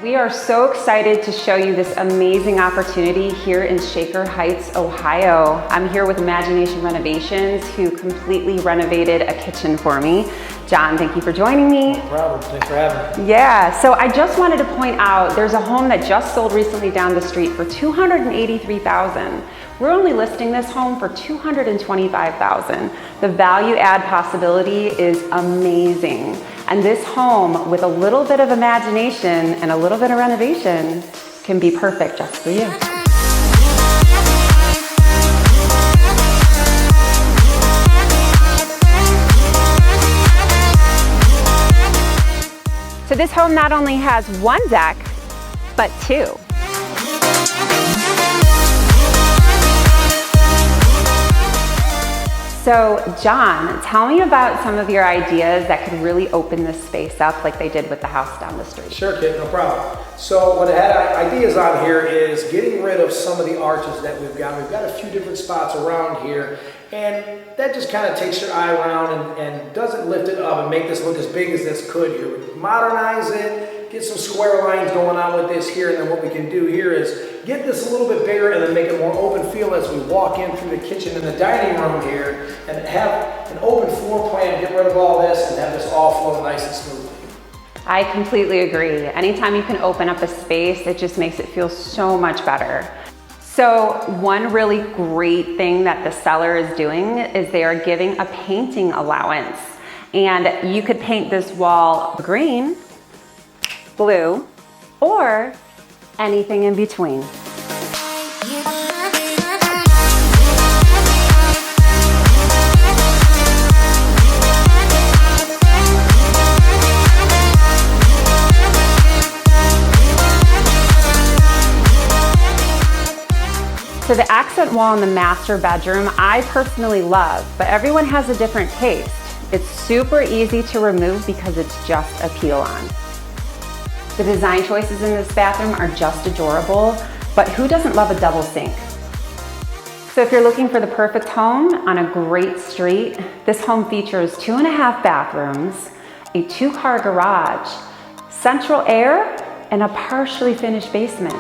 We are so excited to show you this amazing opportunity here in Shaker Heights, Ohio. I'm here with Imagination Renovations, who completely renovated a kitchen for me. John, thank you for joining me. No problem, thanks for having me. Yeah, so I just wanted to point out, there's a home that just sold recently down the street for $283,000. We're only listing this home for $225,000. The value add possibility is amazing. And this home, with a little bit of imagination and a little bit of renovation, can be perfect just for you. So this home not only has one deck, but two. So John, tell me about some of your ideas that could really open this space up like they did with the house down the street. Sure, Kit, no problem. So what I had ideas on here is getting rid of some of the arches that we've got. We've got a few different spots around here, and that just kind of takes your eye around and doesn't lift it up and make this look as big as this could here. We modernize it, get some square lines going on with this here, and then what we can do here is get this a little bit bigger and then make it more open feel as we walk in through the kitchen and the dining room here, and have an open floor plan, get rid of all this, and have this all flow nice and smoothly. I completely agree. Anytime you can open up a space, it just makes it feel so much better. So one really great thing that the seller is doing is they are giving a painting allowance. And you could paint this wall green, blue, or anything in between. So the accent wall in the master bedroom, I personally love, but everyone has a different taste. It's super easy to remove because it's just a peel on. The design choices in this bathroom are just adorable, but who doesn't love a double sink? So if you're looking for the perfect home on a great street, this home features 2.5 bathrooms, a 2-car garage, central air, and a partially finished basement.